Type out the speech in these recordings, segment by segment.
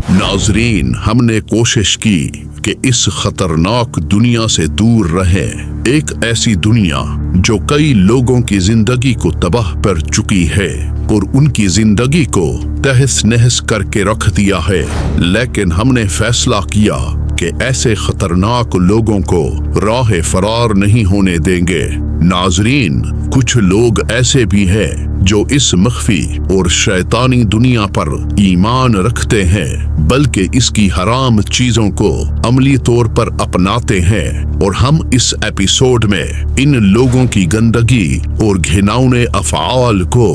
नाज़रीन, हमने कोशिश की कि इस खतरनाक दुनिया से दूर रहें। एक ऐसी दुनिया जो कई लोगों की जिंदगी को तबाह कर चुकी है और उनकी जिंदगी को तहस नहस करके रख दिया है। लेकिन हमने फैसला किया कि ऐसे खतरनाक लोगों को राह फरार नहीं होने देंगे। नाज़रीन, कुछ लोग ऐसे भी हैं जो इस मख्फी और शैतानी दुनिया पर ईमान रखते हैं, बल्कि इसकी हराम चीजों को अमली तौर पर अपनाते हैं। और हम इस एपिसोड में इन लोगों की गंदगी और घिनौने अफ़आल को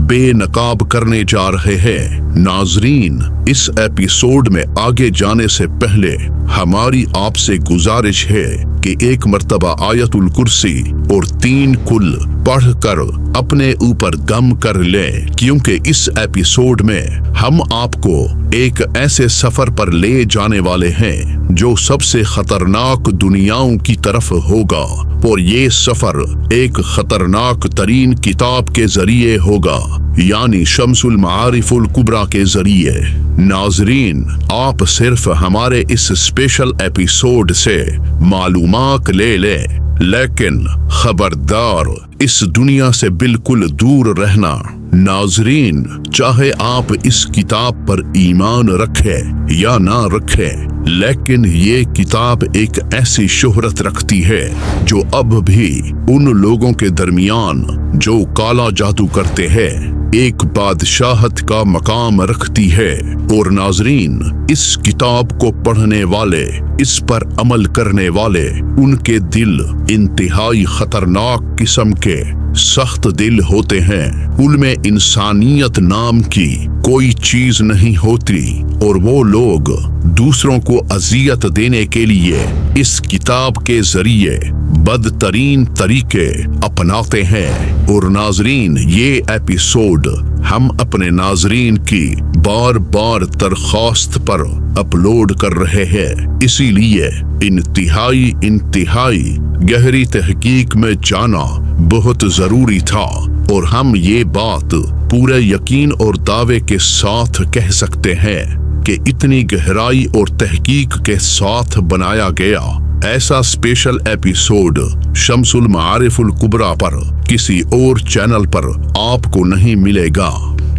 बेनकाब करने जा रहे हैं। नाज़रीन, इस एपिसोड में आगे जाने से पहले हमारी आपसे गुजारिश है कि एक मर्तबा आयतुल कुर्सी और 3 कुल पढ़कर अपने ऊपर गम कर लें, क्योंकि इस एपिसोड में हम आपको एक ऐसे सफर पर ले जाने वाले हैं जो सबसे खतरनाक दुनियाओं की तरफ होगा। और ये सफर एक खतरनाक तरीन किताब के जरिए होगा, यानी शम्सुल मारिफुल कुबरा के जरिए। नाज़रीन, आप सिर्फ हमारे इस स्पेशल एपिसोड से मालूमात ले लें, लेकिन खबरदार इस दुनिया से बिल्कुल दूर रहना। नाज़रीन, चाहे आप इस किताब पर ईमान रखें या ना रखें, लेकिन ये किताब एक ऐसी शोहरत रखती है जो अब भी उन लोगों के दरमियान जो काला जादू करते हैं एक बादशाहत का मकाम रखती है। और नाज़रीन, इस किताब को पढ़ने वाले, इस पर अमल करने वाले, उनके दिल इंतहाई खतरनाक किस्म के सख्त दिल होते हैं। उनमें इंसानियत नाम की कोई चीज नहीं होती और वो लोग दूसरों को अजियत देने के लिए इस किताब के जरिए बदतरीन तरीके अपनाते हैं। और नाज़रीन, ये एपिसोड हम अपने नाज़रीन की बार बार दरख्वास्त पर अपलोड कर रहे हैं, इसीलिए इंतहाई गहरी तहकीक में जाना बहुत जरूरी था। और हम ये बात पूरे यकीन और दावे के साथ कह सकते हैं कि इतनी गहराई और तहकीक के साथ बनाया गया ऐसा स्पेशल एपिसोड शम्सुल मारिफुल कुबरा पर किसी और चैनल पर आपको नहीं मिलेगा।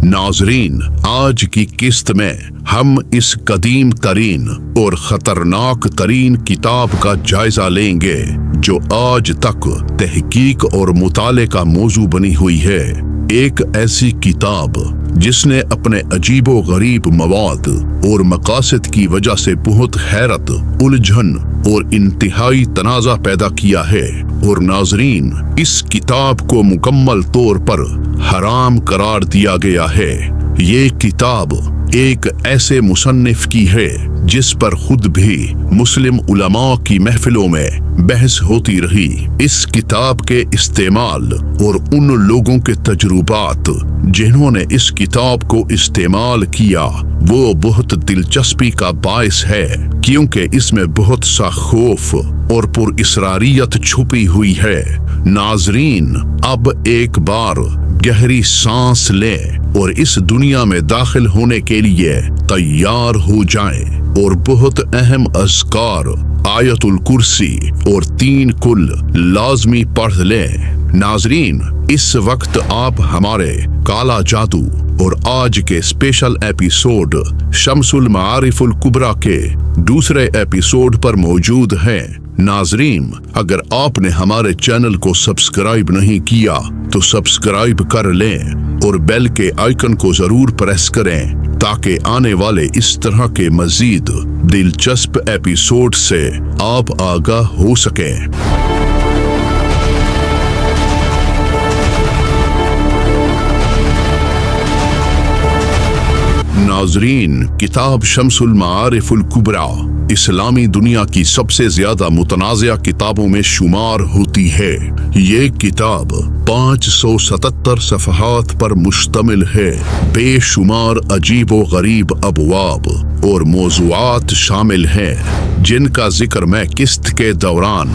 नाज़रीन, आज की किस्त में हम इस कदीम तरीन और खतरनाक तरीन किताब का जायजा लेंगे जो आज तक तहकीक और मुताले का मौजू बनी हुई है। एक ऐसी किताब जिसने अपने अजीबो गरीब मवाद और मकासद की वजह से बहुत हैरत, उलझन और इंतहाई तनाज़ा पैदा किया है। और नाज़रीन, इस किताब को मुकम्मल तौर पर हराम करार दिया गया है। ये किताब एक ऐसे मुसन्निफ की है जिस पर खुद भी मुस्लिम उलमा की महफिलों में बहस होती रही। इस किताब के इस्तेमाल और उन लोगों के तजुर्बात जिन्होंने इस किताब को इस्तेमाल किया वो बहुत दिलचस्पी का बायस है, क्योंकि इसमें बहुत सा खौफ और पुरइसरारियत छुपी हुई है। नाज़रीन, अब एक बार गहरी सांस लें और इस दुनिया में दाखिल होने के लिए तैयार हो जाएं और बहुत अहम अज़कार आयतुल कुर्सी और 3 कुल लाजमी पढ़ लें। नाज़रीन, इस वक्त आप हमारे काला जादू और आज के स्पेशल एपिसोड शम्सुल मारिफुल कुबरा के दूसरे एपिसोड पर मौजूद हैं। नाज़रीन, अगर आपने हमारे चैनल को सब्सक्राइब नहीं किया तो सब्सक्राइब कर लें और बेल के आइकन को जरूर प्रेस करें ताकि आने वाले इस तरह के मजीद दिलचस्प एपिसोड से आप आगाह हो सकें। नाज़रीन, किताब शम्सुल मारिफुल कुबरा इस्लामी दुनिया की सबसे ज्यादा मुतनाज़िया किताबों में शुमार होती है। ये किताब 577 सफ़हात पर मुश्तमिल है। बेशुमार अजीब व गरीब अबवाब और मौज़ूआत शामिल हैं, जिनका जिक्र मैं किस्त के दौरान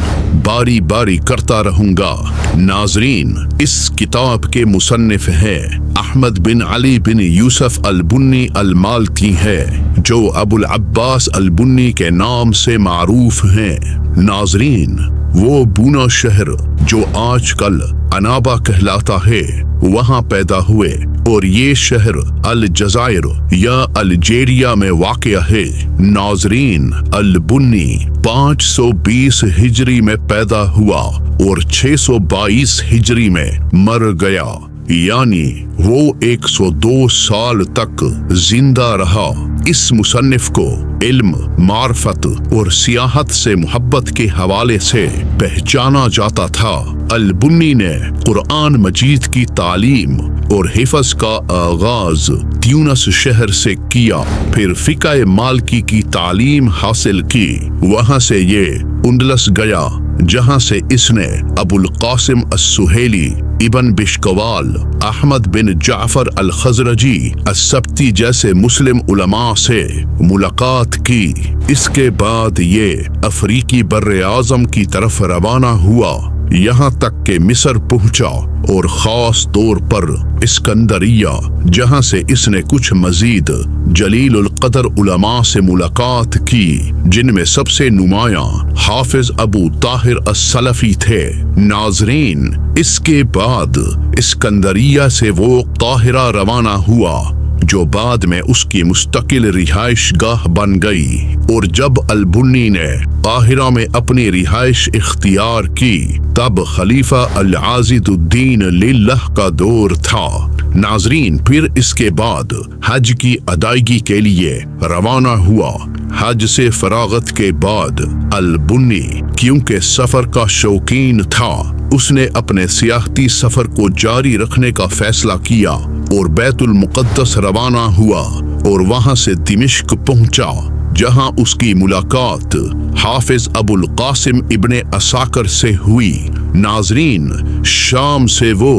बारी बारी करता रहूंगा। नाजरीन, इस किताब के मुसन्निफ हैं अहमद बिन अली बिन यूसुफ अल-बुन्नी अल-मालकी है, जो अबुल अब्बास अल-बुन्नी के नाम से मारूफ हैं। नाजरीन, वो बूना शहर जो आजकल अनाबा कहलाता है, वहाँ पैदा हुए और ये शहर अल-जज़ायर या अल्जेरिया में वाक़या है। नाजरीन, अल-बुन्नी 520 हिजरी में पैदा हुआ और 622 हिजरी में मर गया, यानी वो 102 साल तक जिंदा रहा। इस मुसन्निफ को इल्म, मार्फत और सियाहत से मोहब्बत के हवाले से पहचाना जाता था। अल-बुन्नी ने कुरान मजीद की तालीम और हिफ्ज़ का आगाज ट्यूनस शहर से किया, फिर फ़िक़्ह मालिकी की तालीम हासिल की। वहाँ से ये उंडलस गया, जहाँ से इसने अबुल कासिम अस्सुहेली, इबन बिश्कवाल, अहमद बिन जाफर अल-खज़रजी अस-सब्ती जैसे मुस्लिम उलमा से मुलाकात की। इसके बाद ये अफ्रीकी बर्रे आज़म की तरफ रवाना हुआ, यहाँ तक के मिस्र पहुंचा और ख़ास तौर पर इस्कंदरिया, जहाँ से इसने कुछ मजीद जलीलुल क़दर उलमा से मुलाकात की, जिनमें सबसे नुमायां हाफिज अबू ताहिर अस-सलफ़ी थे। नाजरीन, इसके बाद इस्कंदरिया से वो काहिरा रवाना हुआ, जो बाद में उसकी मुस्तकिल रिहाइश गाह बन गई। और जब अल-बुन्नी ने काहिरा में अपनी रिहाइश इख्तियार की, तब खलीफा अल-आज़िदुद्दीन लिल्लाह का दौर था। नाजरीन, फिर इसके बाद हज की अदायगी के लिए रवाना हुआ। हज से फरागत के बाद अल-बुन्नी, क्योंकि सफर का शौकीन था, उसने अपने सियाहती सफर को जारी रखने का फैसला किया और बैतुल मुक़द्दस रवाना हुआ और वहां से दिमिश्क पहुंचा, जहां उसकी मुलाकात हाफिज अबुल कासिम इब्ने असाकर से हुई। नाजरीन, शाम से वो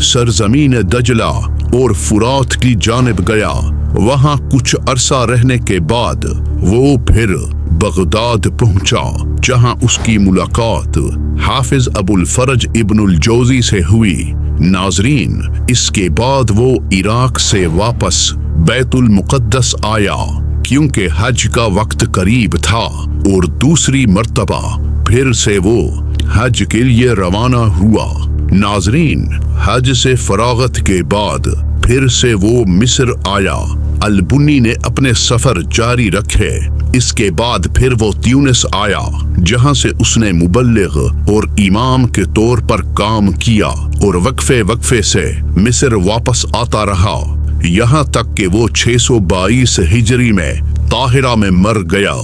सरजमीन दजला और फुरात की जानिब गया। वहां कुछ अरसा रहने के बाद वो फिर बगदाद पहुंचा, जहां उसकी मुलाकात हाफिज अबुल फरज इब्नुल जोजी से हुई। नाजरीन, इसके बाद वो इराक से वापस बैतुल मुक़द्दस आया, क्योंकि हज का वक्त करीब था, और दूसरी मर्तबा फिर से वो हज के लिए रवाना हुआ। नाजरीन, हज से फरागत के बाद फिर से वो मिस्र आया। अल-बुन्नी ने अपने सफर जारी रखे। इसके बाद फिर वो ट्यूनिस आया, जहां से उसने मुबल्लिग और इमाम के तौर पर काम किया और वक्फे वक्फे से मिस्र वापस आता रहा, यहाँ तक कि वो 622 हिजरी में ताहिरा में मर गया।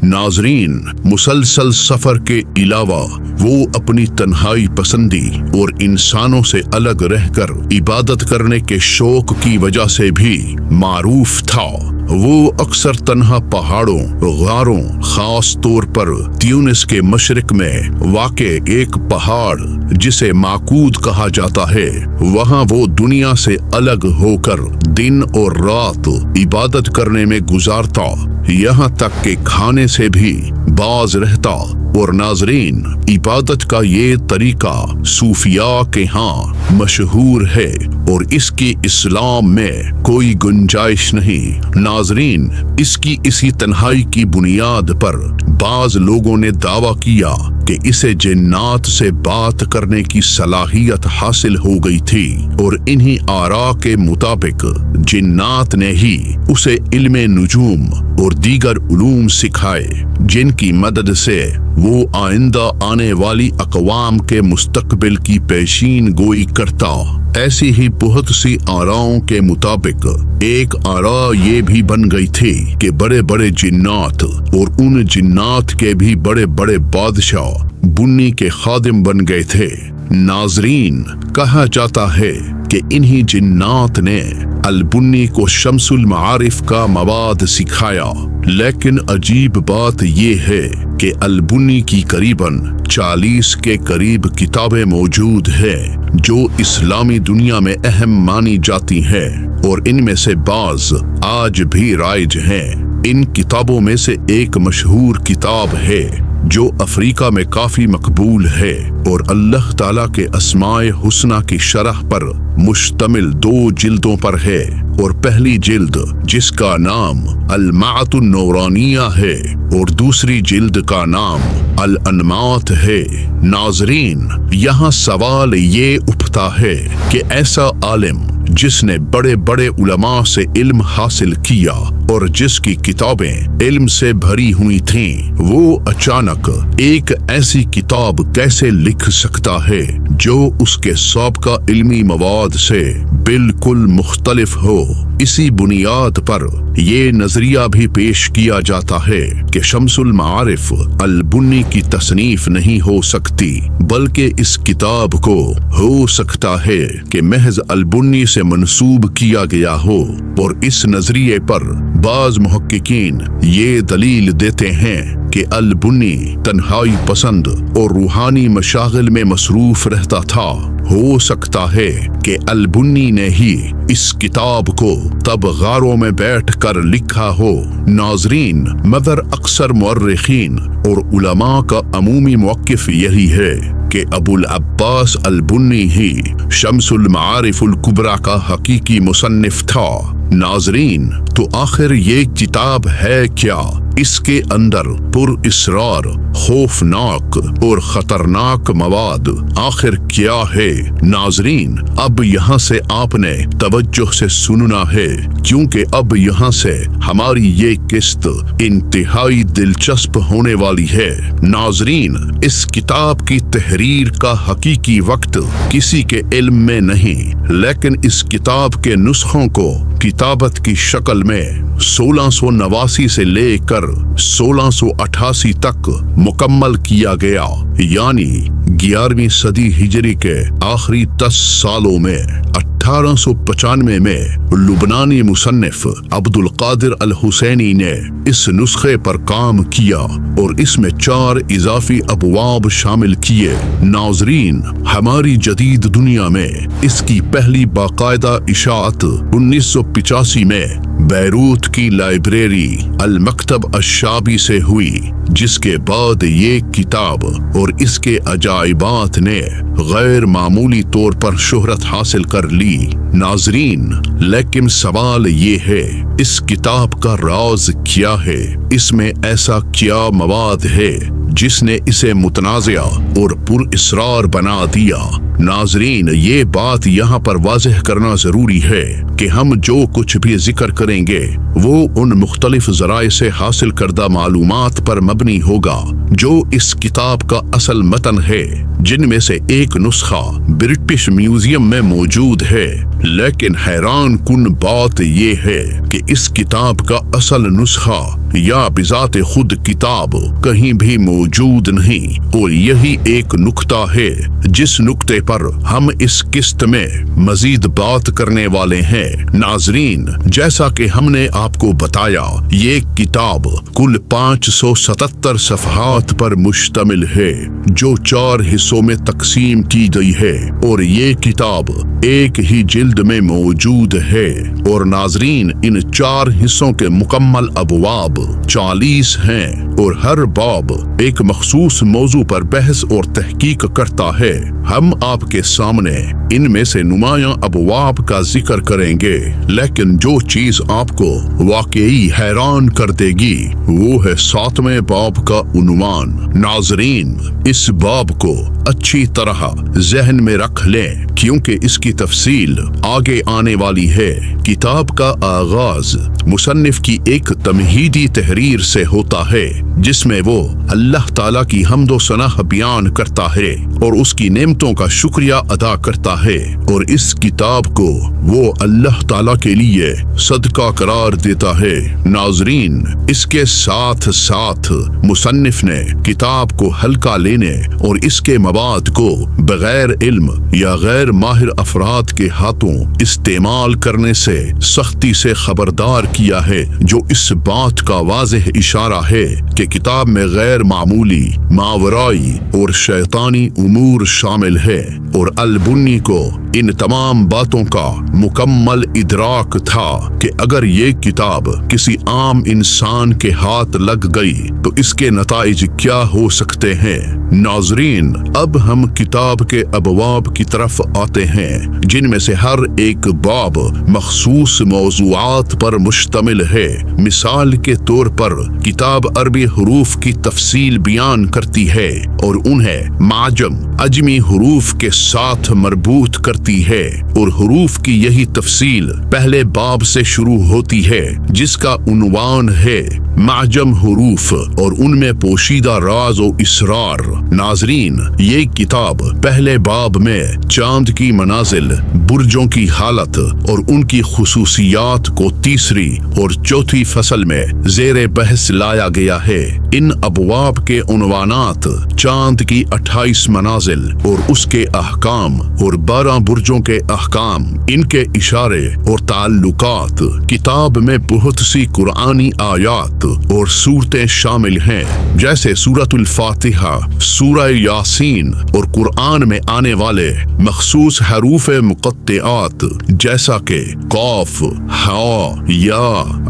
नाजरीन, मुसलसल सफर के अलावा वो अपनी तन्हाई पसंदी और इंसानों से अलग रहकर इबादत करने के शौक की वजह से भी मारूफ था। वो अक्सर तन्हा पहाड़ों, गारों, खास तौर पर ट्यूनिस के मशरिक में वाक़े एक पहाड़ जिसे माकूद कहा जाता है, वहाँ वो दुनिया से अलग होकर दिन और रात इबादत करने में गुजारता, यहाँ तक के खाने से भी बाज रहता। और नाजरीन, इबादत का ये तरीका सूफिया के यहाँ मशहूर है और इसकी इस्लाम में कोई गुंजाइश नहीं। नाजरीन, इसकी इसी तन्हाई की बुनियाद पर बाज लोगों ने दावा किया कि इसे जिन्नात से बात करने की सलाहियत हासिल हो गई थी, और इन्हीं आरा के मुताबिक जिन्नात ने ही उसे इल्मे नुजूम और दीगर उलूम सिखाए, जिनकी मदद से वो आइंदा आने वाली अक़वाम के मुस्तकबिल की पेशीन गोई करता। ऐसी ही बहुत सी आराओं के मुताबिक एक आरा ये भी बन गई थी कि बड़े बड़े जिन्नात और उन जिन्नात के भी बड़े बड़े बादशाह बुन्नी के खादिम बन गए थे। नाजरीन, कहा जाता है कि इन्हीं जिन्नात ने अल-बुन्नी को शम्सुल मारिफ का मवाद सिखाया, लेकिन अजीब बात ये है कि अल-बुन्नी की करीबन 40 के करीब किताबें मौजूद हैं जो इस्लामी दुनिया में अहम मानी जाती हैं और इनमें से बाज आज भी राइज हैं। इन किताबों में से एक मशहूर किताब है जो अफ्रीका में काफी मकबूल है और अल्लाह ताला के अस्माए हुस्ना की शरह पर मुश्तमिल 2 जिल्दों पर है और पहली जिल्द जिसका नाम अल-माअतुन नूरानिया है और दूसरी जिल्द का नाम अल-अनमात है। नाजरीन, यहाँ सवाल ये उठता है कि ऐसा आलिम जिसने बड़े बड़े उलमा से इल्म हासिल किया और जिसकी किताबें इल्म से भरी हुई थीं, वो अचानक एक ऐसी किताब कैसे लिख सकता है जो उसके साबिका इल्मी मवाद से बिल्कुल मुख्तलिफ हो। इसी बुनियाद पर ये नजरिया भी पेश किया जाता है कि शम्सुल मारिफ अल-बुन्नी की तसनीफ नहीं हो सकती, बल्कि इस किताब को हो सकता है कि महज अल-बुन्नी से मंसूब किया गया हो। और इस नजरिए पर बाज मुहक्किकीन ये दलील देते हैं कि अल-बुन्नी तन्हाई पसंद और रूहानी मशागिल में मसरूफ रहता था। हो सकता है कि अल-बुन्नी ने ही इस किताब को तब गारों में बैठकर लिखा हो। नाजरीन, मगर अक्सर मुअर्रिखीन और उलमा का अमूमी मौक़िफ़ यही है कि अबुल अब्बास अल-बुन्नी ही शम्सुल मारिफुल कुबरा का हकीकी मुसन्निफ था। नाजरीन, तो आखिर ये किताब है क्या? इसके अंदर पुर-इसरार, खौफनाक और खतरनाक मवाद आखिर क्या है? नाजरीन, अब यहाँ से आपने तवज्जो से सुनना है, क्योंकि अब यहाँ से हमारी ये किस्त इंतहाई दिलचस्प होने वाली है। नाजरीन, इस किताब की तहरीर का हकीकी वक्त किसी के इल्म में नहीं, लेकिन इस किताब के नुस्खों को किताबत की शक्ल में 1689 से लेकर 1688 तक मुकम्मल किया गया, यानी 11वीं सदी हिजरी के आखिरी 10 सालों में। 1895 में लुबनानी मुसन्निफ अब्दुल कादिर अल हुसैनी ने इस नुस्खे पर काम किया और इसमें 4 इजाफी अबवाब शामिल किए। नाजरीन, हमारी जदीद दुनिया में इसकी पहली बाकायदा इशाअत 1985 में बैरूत की लाइब्रेरी अल मकतब अश-शाबी से हुई, जिसके बाद ये किताब और इसके अजाइबात ने गैर मामूली तौर पर शोहरत हासिल कर ली। नाजरीन, लेकिन सवाल ये है, इस किताब का राज क्या है? इसमें ऐसा क्या मवाद है जिसने इसे मुतनाज़िया और पुर-इसरार बना दिया? नाजरीन, ये बात यहाँ पर वाज़ेह करना जरूरी है कि हम जो कुछ भी जिक्र करेंगे वो उन मुख्तलिफ ज़राए से हासिल करदा मालूमात पर मबनी होगा जो इस किताब का असल मतन है, जिनमें से एक नुस्खा ब्रिटिश म्यूजियम में मौजूद है। लेकिन हैरान कुन बात ये है कि इस किताब का असल नुस्खा या बिजाते खुद किताब कहीं भी मौजूद नहीं, और यही एक नुक्ता है जिस नुक्ते पर हम इस किस्त में मजीद बात करने वाले हैं। नाजरीन, जैसा कि हमने आपको बताया, ये किताब कुल 577 सफ़हात पर मुश्तमिल है जो 4 हिस्सों में तकसीम की गई है, और ये किताब एक ही जिल्द में मौजूद है। और नाजरीन, इन 4 हिस्सों के मुकम्मल अबवाब 40 हैं और हर बाब एक मखसूस मौजू पर बहस और तहकीक करता है। हम आपके सामने इनमें से नुमायां अबवाब का जिक्र करेंगे, लेकिन जो चीज आपको वाकई हैरान कर देगी वो है 7वें बाब का उन्वान। नाजरीन, इस बाब को अच्छी तरह जहन में रख लें, क्योंकि इसकी तफसील आगे आने वाली है। किताब का आगाज मुसन्निफ की एक तमहीदी तहरीर से होता है, जिसमें वो अल्लाह ताला की हम्दो सनाह बयान करता है और उसकी नेमतों का शुक्रिया अदा करता है और इस किताब को वो अल्लाह ताला के लिए सदका करार देता है। नाजरीन, इसके साथ साथ मुसन्निफ ने किताब को हल्का लेने और इसके मवाद को बगैर इल्म या गैर माहिर अफराद के हाथों इस्तेमाल करने से सख्ती से खबरदार किया है, जो इस बात का वाज़ेह इशारा है कि किताब में गैर मामूली, मावराई और शैतानी उमूर शामिल है। और अल-बुन्नी को इन तमाम बातों का मुकम्मल इदराक था कि अगर ये किताब किसी आम इंसान के हाथ लग गई तो इसके नताइज क्या हो सकते हैं। नाजरीन, अब हम किताब के अबवाब की तरफ आते हैं, जिनमें से हर एक बाब मखसूस मौज़ूआत पर मुश्तमिल है। मिसाल के तौर पर किताब अरबी हुरूफ की तफसील बयान करती है और उन्हें माजम अजमी हुरूफ के साथ मरबूत करती है, और हुरूफ की यही तफसील पहले बाब से शुरू होती है, जिसका उन्वान है माजम हुरूफ और उनमें पोशीदा राज और इसरार। नाजरीन, ये किताब पहले बाब में चांद की मनाजिल, बुर्जों की हालत और उनकी खुसूसियात को तीसरी और चौथी फसल में ज़ेरे बहस लाया गया है। इन अबवाब के उन्वानात चांद की 28 मनाजिल और उसके अहकाम और 12 बुर्जों के अहकाम, इनके इशारे और ताल्लुकात, किताब में बहुत सी कुरानी आयात और सूरतें शामिल हैं, जैसे सूरतुल फातिहा, सूरह यासीन और कुरान में आने वाले मखसूस हरूफ मुक़त्तिआत जैसा कि काफ, हा, या,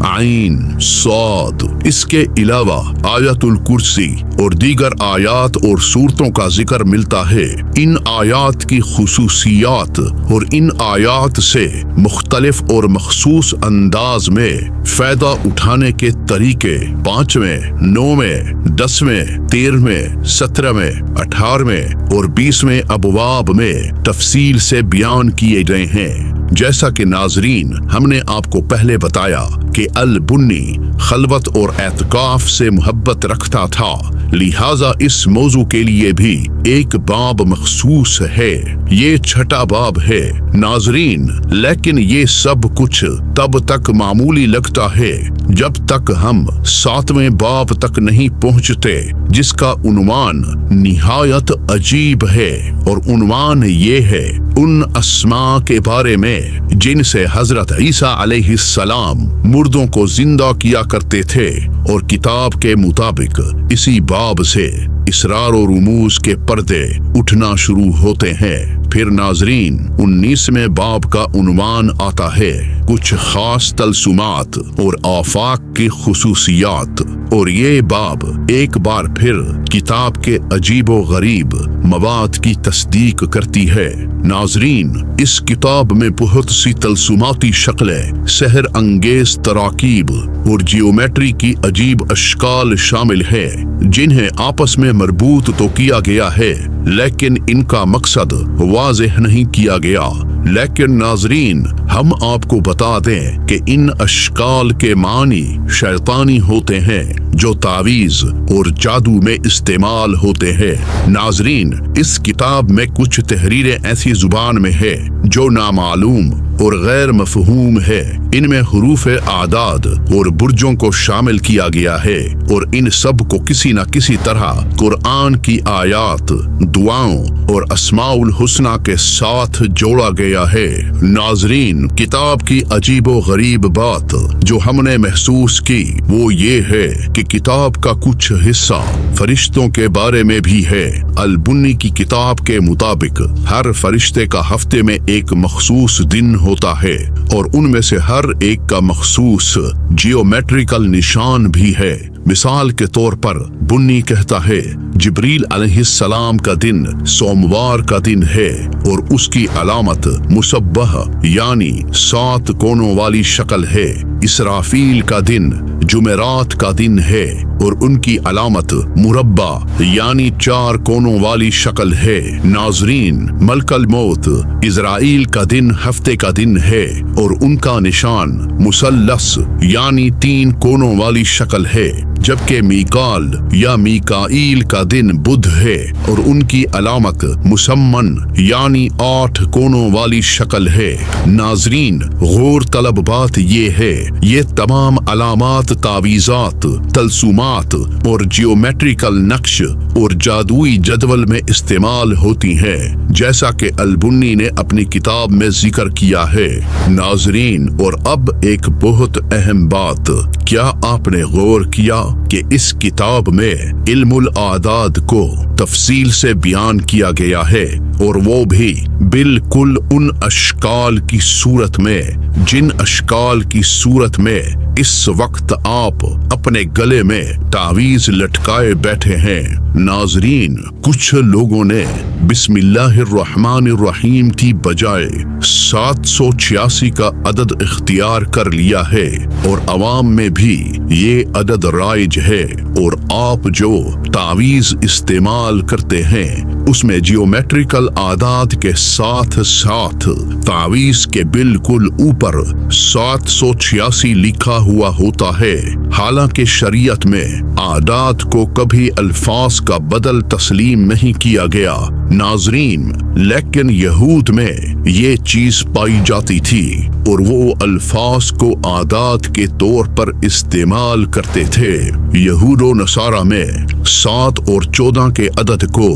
आइन, साद। इसके अलावा आयतुल कुर्सी और दीगर आयात और सूरतों का जिक्र मिलता है। इन आयात की खुसूसियात और इन आयात से मुख्तलिफ और मखसूस अंदाज में फायदा उठाने के तरीके 5वें, 9वें, 10वें, 13वें, 17वें, 18वें और 20वें अबवाब में तफसील से बयान किए गए हैं। जैसा कि नाजरीन, हमने आपको पहले बताया कि अल-बुन्नी खलवत और एतकाफ से मोहब्बत रखता था, लिहाजा इस मौजू के लिए भी एक बाब मखसूस है। ये छठा बाब है। नाजरीन, लेकिन ये सब कुछ तब तक मामूली लगता है जब तक हम 7वें बाब तक नहीं पहुंचते, जिसका उन्वान निहायत अजीब है। और उन्वान ये है उन अस्मा के बारे में जिनसे हजरत ईसा अलैहिस्सलाम मुर्दों को जिंदा किया करते थे, और किताब के मुताबिक इसी बाब से इसरार और रुमूज के पर्दे उठना शुरू होते हैं। फिर नाजरीन, 19वें बाब का उन्वान आता है कुछ खास तलसुमात और आफाक की खुसूसियात, और ये बाब एक बार फिर किताब के अजीबो गरीब मवाद की तस्दीक करती है। नाजरीन, इस किताब में बहुत सी तलसुमाती शक्लें, सहर अंगेज तराकीब और जियोमेट्री की अजीब अशकाल शामिल है, जिन्हें आपस में मरबूत तो किया गया है, लेकिन इनका मकसद वाज़ेह नहीं किया गया। लेकिन नाजरीन, हम आपको बता दें कि इन अशकाल के मानी शैतानी होते हैं, जो तावीज़ और जादू में इस्तेमाल होते हैं। नाजरीन, इस किताब में कुछ तहरीरें ऐसी जुबान में है जो नामालूम और गैर मफहूम है। इनमें हुरूफ आदाद और बुर्जों को शामिल किया गया है, और इन सब को किसी न किसी तरह कुरान की आयात, दुआओं और अस्माउल हुस्ना के साथ जोड़ा गया है। नाजरीन, किताब की अजीबो गरीब बात जो हमने महसूस की वो ये है कि किताब का कुछ हिस्सा फरिश्तों के बारे में भी है। अल-बुन्नी की किताब के मुताबिक हर फरिश्ते का हफ्ते में एक मखसूस दिन होता है, और उनमें से हर एक का मखसूस जियोमेट्रिकल निशान भी है। मिसाल के तौर पर बुन्नी कहता है जिब्रील अलैहिस्सलाम का दिन सोमवार का दिन है, और उसकी अलामत मुसब्बह यानी 7 कोनों वाली शक्ल है। इसराफील का दिन जुमेरात का दिन है, اور ان کی علامت مربع یعنی 4 کونوں والی شکل ہے۔ ناظرین، ملک الموت اسرائیل کا دن ہفتے کا دن ہے اور ان کا نشان مثلث یعنی 3 کونوں والی شکل ہے، جبکہ میکال یا میکائیل کا دن بدھ ہے اور ان کی علامت مسمن یعنی 8 کونوں والی شکل ہے۔ ناظرین، غور طلب بات یہ ہے، یہ تمام علامات تعویذات، تلسمات اور جیومیٹریکل نقش اور جادوئی جدول میں استعمال ہوتی ہیں، جیسا کہ البنی نے اپنی کتاب میں ذکر کیا ہے۔ ناظرین، اور اب ایک بہت اہم بات، کیا آپ نے غور کیا کہ اس کتاب میں علم الاعداد کو تفصیل سے بیان کیا گیا ہے، اور وہ بھی بالکل ان اشکال کی صورت میں جن اشکال کی صورت میں اس وقت آپ اپنے گلے میں تعویذ لٹکائے بیٹھے ہیں۔ ناظرین، کچھ لوگوں نے بسم اللہ الرحمن الرحیم کی بجائے 786 کا عدد اختیار کر لیا ہے، اور عوام میں بھی یہ عدد رائج ہے، اور آپ جو تعویذ استعمال کرتے ہیں اس میں جیومیٹریکل اعداد کے ساتھ ساتھ تعویذ کے بالکل اوپر 786 لکھا ہوا ہوتا ہے، حالانکہ شریعت میں اعداد کو کبھی الفاظ کا بدل تسلیم نہیں کیا گیا۔ ناظرین، لیکن یہود میں یہ چیز پائی جاتی تھی اور وہ الفاظ کو اعداد کے طور پر استعمال کرتے تھے۔ یہود و نصارہ میں 7 اور 14 کے عدد کو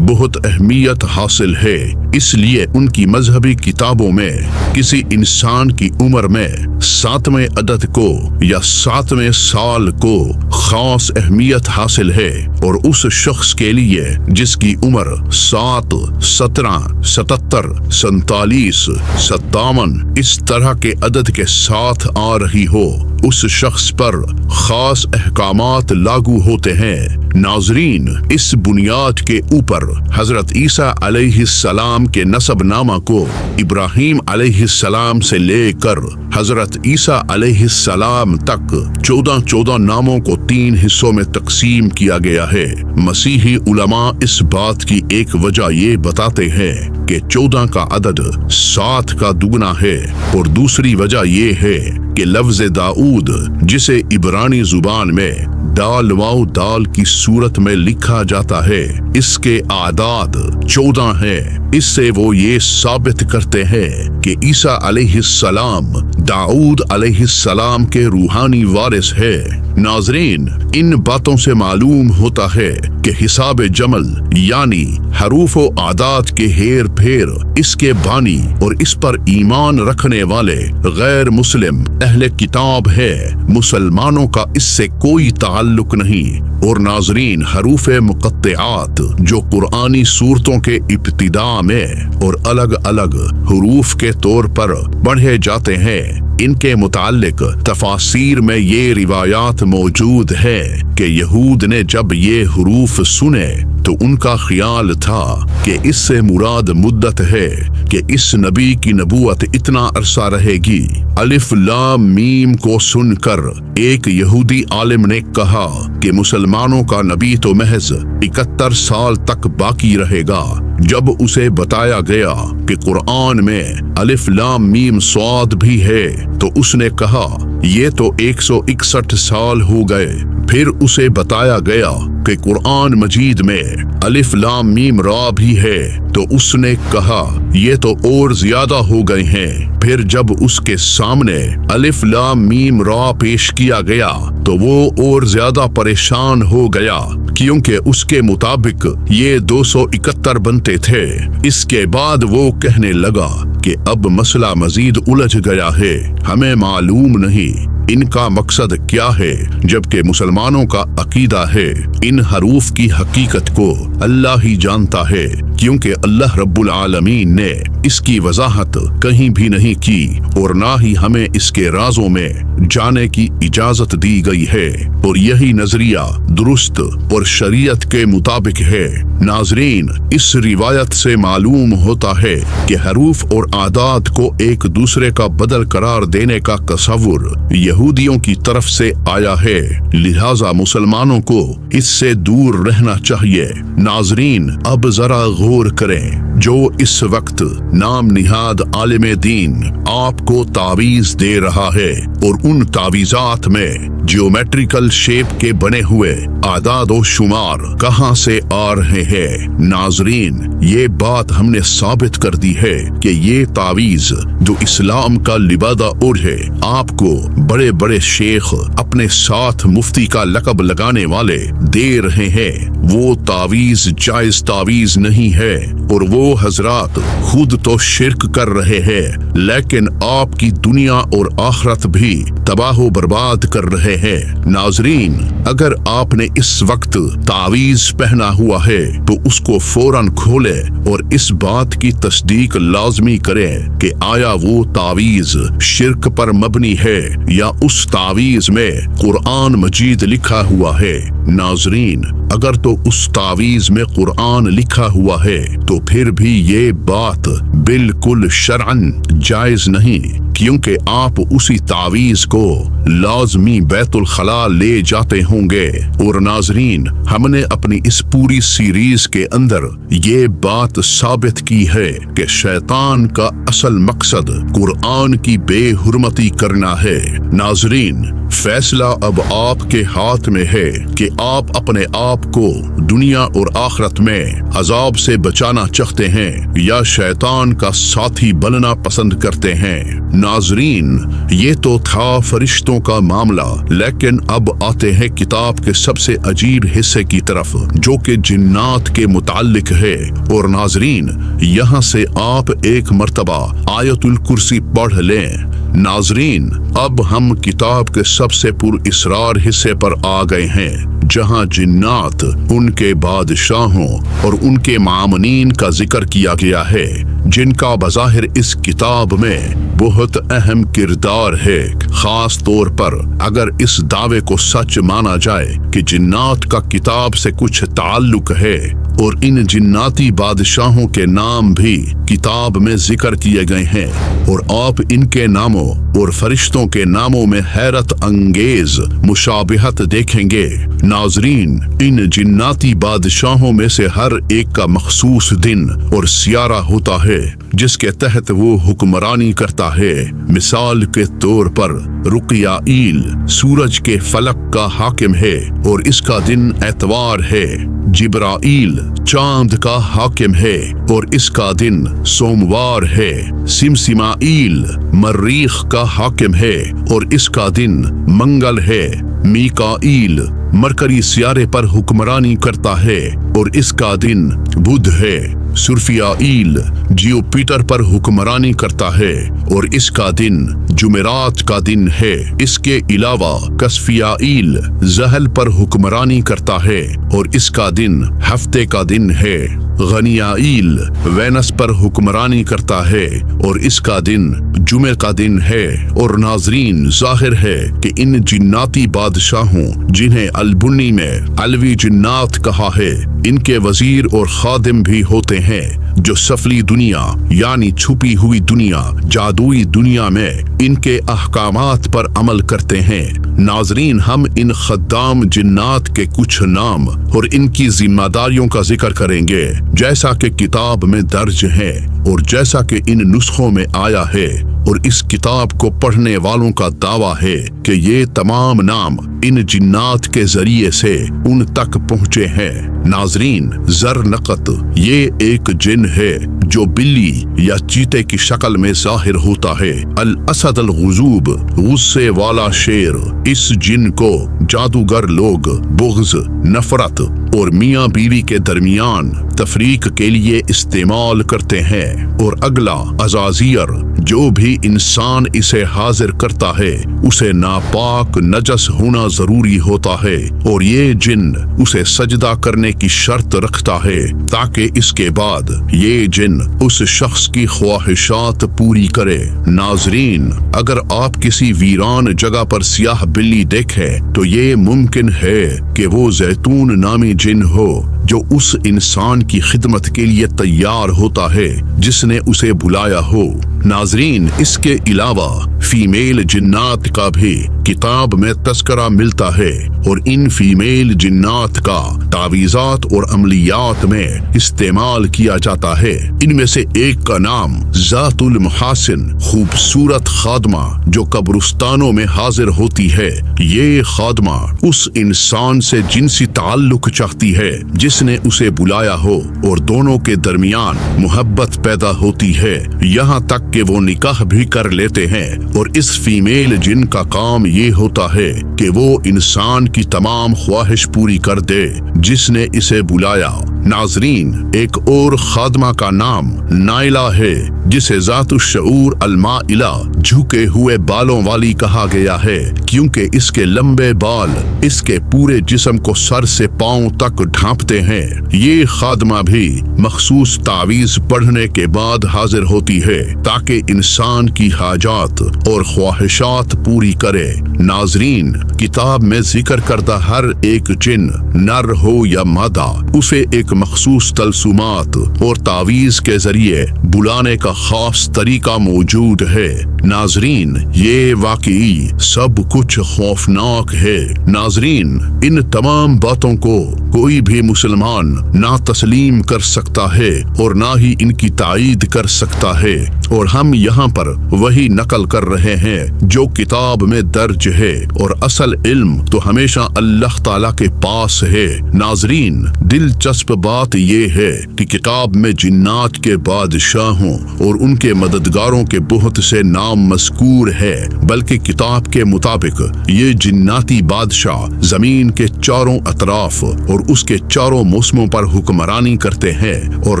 بہت اہمیت حاصل ہے، اس لیے ان کی مذہبی کتابوں میں کسی انسان کی عمر میں 7ویں عدد کو یا 7ویں سال کو خاص اہمیت حاصل ہے، اور اس شخص کے لیے جس کی عمر 7، 17، 77، 47، 57 اس طرح کے عدد کے ساتھ آ رہی ہو، اس شخص پر خاص احکامات لاگو ہوتے ہیں۔ ناظرین، اس بنیاد کے اوپر حضرت عیسیٰ علیہ السلام کے نسب نامہ کو ابراہیم علیہ السلام سے لے کر حضرت عیسیٰ علیہ السلام تک 14 ناموں کو 3 حصوں میں تقسیم کیا گیا ہے۔ مسیحی علماء اس بات کی ایک وجہ یہ بتاتے ہیں کہ 14 کا عدد 7 کا دگنا ہے، اور دوسری وجہ یہ ہے کہ لفظ داؤد جسے عبرانی زبان میں دال واو دال کی صورت میں لکھا جاتا ہے، اس کے اعداد 14 ہیں۔ اس سے وہ یہ ثابت کرتے ہیں کہ عیسیٰ علیہ السلام داؤد علیہ السلام کے روحانی وارث ہے۔ ناظرین، ان باتوں سے معلوم ہوتا ہے کہ حساب جمل یعنی حروف و اعداد کے ہیر پھیر اس کے بانی اور اس پر ایمان رکھنے والے غیر مسلم اہل کتاب ہے، مسلمانوں کا اس سے کوئی تعلق نہیں۔ اور ناظرین، حروف مقطعات جو قرآنی صورتوں کے ابتداء میں اور الگ الگ حروف کے طور پر پڑھے جاتے ہیں، ان کے متعلق تفاسیر میں یہ روایات موجود ہے کہ یہود نے جب یہ حروف سنے تو ان کا خیال تھا کہ اس سے مراد مدت ہے کہ اس نبی کی نبوت اتنا عرصہ رہے گی۔ الف لام میم کو سن کر ایک یہودی عالم نے کہا کہ مسلمانوں کا نبی تو محض 71 سال تک باقی رہے گا۔ جب اسے بتایا گیا کہ قرآن میں الف لام میم صاد بھی ہے تو اس نے کہا یہ تو 161 سال ہو گئے۔ پھر اسے بتایا گیا کہ قرآن مجید میں الف لام میم را بھی ہے تو اس نے کہا یہ تو اور زیادہ ہو گئے ہیں۔ پھر جب اس کے سامنے الف لام میم را پیش کیا گیا تو وہ اور زیادہ پریشان ہو گیا، کیونکہ اس کے مطابق یہ 271 بنتے تھے۔ اس کے بعد وہ کہنے لگا کہ اب مسئلہ مزید الجھ گیا ہے، ہمیں معلوم نہیں ان کا مقصد کیا ہے، جبکہ مسلمانوں کا عقیدہ ہے ان حروف کی حقیقت کو اللہ ہی جانتا ہے، کیونکہ اللہ رب العالمین نے इसकी वजाहत कहीं भी नहीं की और ना ही हमें इसके राजों में जाने की इजाजत दी गई है, और यही नजरिया दुरुस्त और शरीयत के मुताबिक है। नाजरीन, इस रिवायत से मालूम होता है कि हरूफ और आदात को एक दूसरे का बदल करार देने का तसव्वुर यहूदियों की तरफ से आया है, लिहाजा मुसलमानों को इससे दूर रहना चाहिए। नाजरीन, अब जरा गौर करें, जो इस वक्त नाम निहाद आलिम दीन आपको तावीज दे रहा है और उन तावीजात में जियोमेट्रिकल शेप के बने हुए आदाद व शुमार कहां से आ रहे हैं। नाजरीन, ये बात हमने साबित कर दी है कि ये तावीज जो इस्लाम का लिबादा ओढ़े आपको बड़े बड़े शेख अपने साथ मुफ्ती का लकब लगाने वाले दे रहे हैं, वो तावीज जायज तावीज नहीं है और वो हजरात खुद तो शिरक कर रहे हैं, लेकिन आपकी दुनिया और आखिरत भी तबाह बर्बाद कर रहे हैं। नाजरीन, अगर आपने इस वक्त तावीज पहना हुआ है तो उसको फौरन खोले और इस बात की तस्दीक लाजमी करें कि आया वो तावीज शिरक पर मबनी है या उस तावीज में कुरान मजीद लिखा हुआ है। नाजरीन, अगर तो उस तावीज में कुरान लिखा हुआ है तो फिर भी ये बात बिल्कुल शरअन जायज नहीं, क्योंकि आप उसी तावीज को लाजमी बैतुल खला ले जाते होंगे। और नाजरीन, हमने अपनी इस पूरी सीरीज के अंदर ये बात साबित की है कि शैतान का असल मकसद कुरान की बेहुरमती करना है। नाजरीन, फैसला अब आपके हाथ में है कि आप अपने आप को दुनिया और आखिरत में अजाब से बचाना चाहते हैं या शैतान का साथी बनना पसंद करते हैं। नाजरीन, ये तो था फरिश्तों का मामला, लेकिन अब आते हैं किताब के सबसे अजीब हिस्से की तरफ, जो कि जिन्नात के मुताल्लिक है। और नाजरीन, यहाँ से आप एक मर्तबा आयतुल कुर्सी पढ़ लें। नाजरीन, अब हम किताब के सबसे पुरइसरार हिस्से पर आ गए हैं, जहां जिन्नात, उनके बादशाहों और उनके मामनीन का जिक्र किया गया है, जिनका बज़ाहिर इस किताब में बहुत अहम किरदार है। खास तौर पर अगर इस दावे को सच माना जाए कि जिन्नात का किताब से कुछ ताल्लुक है और इन जिन्नाती बादशाहों के नाम भी किताब में जिक्र किए गए हैं, और आप इनके नामों और फरिश्तों के नामों में हैरत अंगेज मुशाबिहत देखेंगे। नाजरीन, इन जिन्नाती बादशाहों में से हर एक का मखसूस दिन और सियारा होता है जिसके तहत वो हुक्मरानी करता है। मिसाल के तौर पर रुकयाईल सूरज के फलक का हाकिम है और इसका दिन एतवार है। जिब्राईल चांद का हाकिम है और इसका दिन सोमवार है। सिमसिमाईल मरीख का हाकिम है और इसका दिन मंगल है। मीकाईल मरकरी सियारे पर हुक्मरानी करता है और इसका दिन बुध है। सुरफियाईल जियोपीटर पर हुक्मरानी करता है और इसका दिन जुमेरात का दिन है। इसके अलावा कसफियाईल जहल पर हुक्मरानी करता है और इसका दिन हफ्ते का दिन है। गनियाईल वेनस पर हुक्मरानी करता है और इसका दिन जुमे का दिन है। और नाजरीन, जाहिर है कि इन जिन्नाती बादशाहों, जिन्हें अलबुन्नी में अलवी जिन्नात कहा है, इनके वजीर और खादिम भी होते हैं, जो सफली दुनिया यानी छुपी हुई दुनिया, जादुई दुनिया में इनके अहकामात पर अमल करते हैं। नाजरीन, हम इन खद्दाम जिन्नात के कुछ नाम और इनकी जिम्मेदारियों का जिक्र करेंगे, जैसा कि किताब में दर्ज है और जैसा कि इन नुस्खों में आया है, और इस किताब को पढ़ने वालों का दावा है कि ये तमाम नाम इन जिन्नात के जरिए से उन तक पहुँचे हैं। नाजरीन, ज़रनक़त ये एक जिन है जो बिल्ली या चीते की शक्ल में जाहिर होता है। अल असद अल गुजूब, गुस्से वाला शेर, इस जिन को जादूगर लोग बुग़्ज़, नफरत और मियाँ बीवी के दरमियान तफरीक के लिए इस्तेमाल करते हैं। और अगला अज़ाज़ियर, जो भी भी इंसान इसे हाजिर करता है उसे नापाक नजस होना जरूरी होता है और ये जिन उसे सजदा करने की शर्त रखता है ताकि इसके बाद ये जिन उस शख्स की ख्वाहिशात पूरी करे। नाजरीन, अगर आप किसी वीरान जगह पर सियाह बिल्ली देखें तो ये मुमकिन है कि वो जैतून नामी जिन हो जो उस इंसान की खिदमत के लिए तैयार होता है जिसने उसे बुलाया हो। नाजरीन, इसके अलावा फीमेल जिन्नात का भी किताब में तस्करा मिलता है और इन फीमेल जिन्नात का तावीज़ात और अमलियात में इस्तेमाल किया जाता है। इनमें से एक का नाम ज़ातुल मुहासिन, खूबसूरत खादमा जो कब्रिस्तानों में हाजिर होती है। ये खादमा उस इंसान से जिनसी ताल्लुक चाहती है जिसने उसे बुलाया हो और दोनों के दरमियान मोहब्बत पैदा होती है, यहाँ तक कि वो निकाह भी कर लेते हैं। और इस फीमेल जिन का काम ये होता है कि वो इंसान की तमाम ख्वाहिश पूरी कर दे जिसने इसे बुलाया। नाजरीन, एक और खादमा का नाम नाइला है जिसे ज़ातुश्शऊर अलमाइला, झुके हुए बालों वाली कहा गया है क्योंकि इसके लंबे बाल इसके पूरे जिस्म को सर से पांव तक ढांपते हैं। ये खादमा भी मखसूस तावीज़ पढ़ने के बाद हाजिर होती है ताकि इंसान की हाजात और ख्वाहिशात पूरी करे। नाजरीन, किताब में जिक्र करता हर एक जिन नर हो या मादा उसे एक मखसूस तलसुमात और तावीज़ के जरिए बुलाने का खास तरीका मौजूद है। नाजरीन, ये वाकई सब कुछ खौफनाक है। नाजरीन, इन तमाम बातों को कोई भी मुसलमान ना तस्लीम कर सकता है और ना ही इनकी तायीद कर सकता है और हम यहाँ पर वही नकल कर रहे हैं जो किताब में दर्ज है और असल इल्म तो हमेशा अल्लाह ताला के पास है। नाजरीन, दिलचस्प बात ये है कि किताब में जिन्नात के बादशाहों और उनके मददगारों के बहुत से नाम मज़कूर है, बल्कि किताब के मुताबिक ये जिन्नाती बादशाह जमीन के चारों अतराफ और उसके चारों मौसमों पर हुक्मरानी करते हैं। और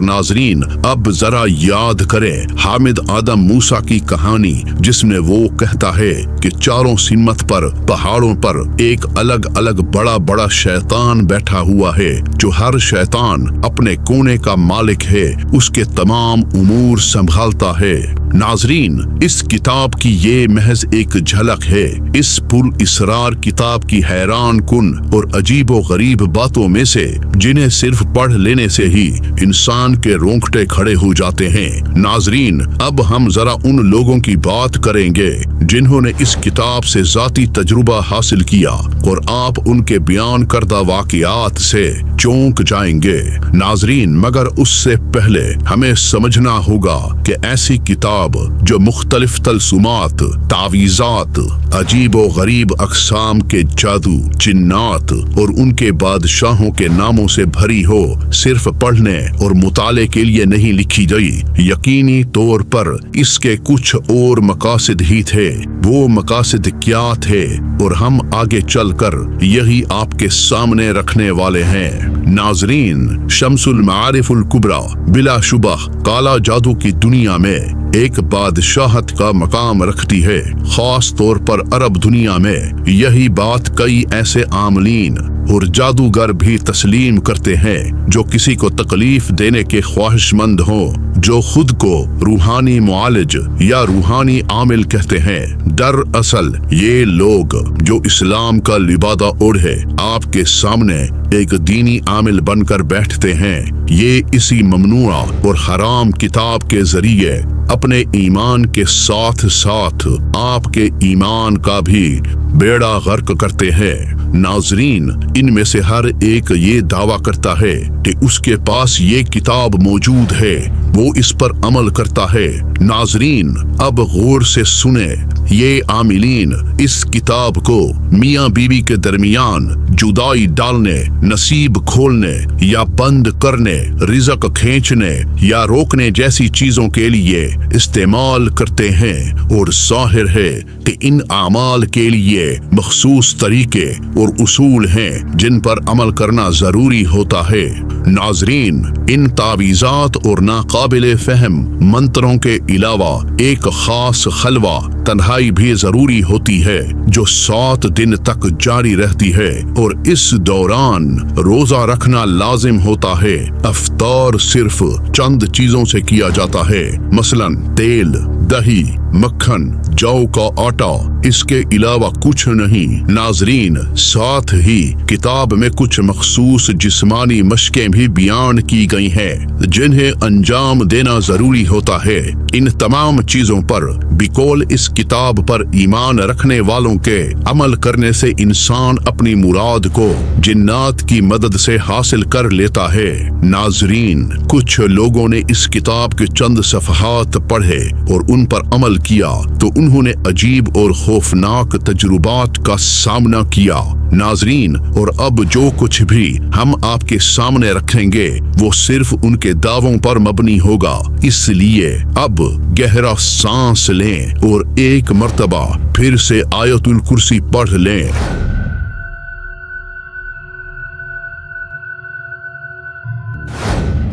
नाजरीन, अब जरा याद करें हामिद आदम मूसा की कहानी जिसमें वो कहता है कि चारों सिमत पर पहाड़ों पर एक अलग अलग बड़ा बड़ा शैतान बैठा हुआ है जो हर शैतान अपने कोने का मालिक है, उसके तमाम उमूर संभालता है। नाजरीन, इस किताब की ये महज एक झलक है इस पुर इसरार किताब की हैरान कुन और अजीबो गरीब बातों में से जिन्हें सिर्फ पढ़ लेने से ही इंसान के रोंगटे खड़े हो जाते हैं। नाजरीन, अब हम जरा उन लोगों की बात करेंगे जिन्होंने इस किताब से जाती तजुर्बा हासिल किया और आप उनके बयान करदा वाकयात से चौंक जाएंगे। नाजरीन, मगर उससे पहले हमें समझना होगा कि ऐसी किताब जो मुख्तलिफ तलसुमात, तावीज़ात, अजीबो गरीब अक़साम के जादू, जिन्नात और उनके बादशाहों के नामों से भरी हो, सिर्फ पढ़ने और मुताले के लिए नहीं लिखी गई। यकीनी तौर पर इसके कुछ और मकासद ही थे। वो मकासद क्या थे और हम आगे चलकर यही आपके सामने रखने वाले हैं। नाजरीन, शम्सुल मारिफुल कुबरा बिलाशुबा काला जादू की दुनिया में एक बादशाहत का मकाम रखती है। खास तौर पर अरब दुनिया में यही बात कई ऐसे आमलीन और जादूगर भी तस्लीम करते हैं जो किसी को तकलीफ देने के ख्वाहिशमंद हों, जो खुद को रूहानी मुआलिज या रूहानी आमिल कहते हैं। दरअसल ये लोग जो इस्लाम का लिबादा ओढ़े आपके सामने एक दीनी आमिल बनकर बैठते हैं, ये इसी ममनुआ और हराम किताब के जरिए अपने ईमान के साथ साथ आपके ईमान का भी बेड़ा गर्क करते हैं। नाजरीन, इनमें से हर एक ये दावा करता है कि उसके पास ये किताब मौजूद है, वो इस पर अमल करता है। नाजरीन, अब गौर से सुने ये आमिलीन इस किताब को मियाँ बीवी के दरमियान जुदाई डालने, नसीब खोलने या बंद करने, रिज़्क खींचने या रोकने जैसी चीजों के लिए इस्तेमाल करते हैं, और ज़ाहिर है कि इन आमाल के लिए मखसूस तरीके और उसूल हैं जिन पर अमल करना जरूरी होता है। नाजरीन, इन तावीज़ात और नाकाबिले फहम मंत्रों के अलावा एक खास खलवा तन्हाई भी जरूरी होती है जो 7 दिन तक जारी रहती है, और इस दौरान रोजा रखना लाजिम होता है। इफ्तार सिर्फ चंद चीजों से किया जाता है, मसलन तेल, दही, मक्खन, जौ का आटा, इसके अलावा कुछ नहीं। नाजरीन, साथ ही किताब में कुछ मखसूस जिस्मानी मशकें भी बयान की गई हैं जिन्हें अंजाम देना जरूरी होता है। इन तमाम चीजों पर बिकौल इस किताब पर ईमान रखने वालों के अमल करने से इंसान अपनी मुराद को जिन्नात की मदद से हासिल कर लेता है। नाजरीन, कुछ लोगों ने इस किताब के चंद सफ़हात पढ़े और उन पर अमल किया तो उन्होंने अजीब और खौफनाक तजुर्बात का सामना किया। नाजरीन, और अब जो कुछ भी हम आपके सामने रखेंगे वो सिर्फ उनके दावों पर मबनी होगा, इसलिए अब गहरा सांस लें और एक मर्तबा फिर से आयतुल कुर्सी पढ़ लें।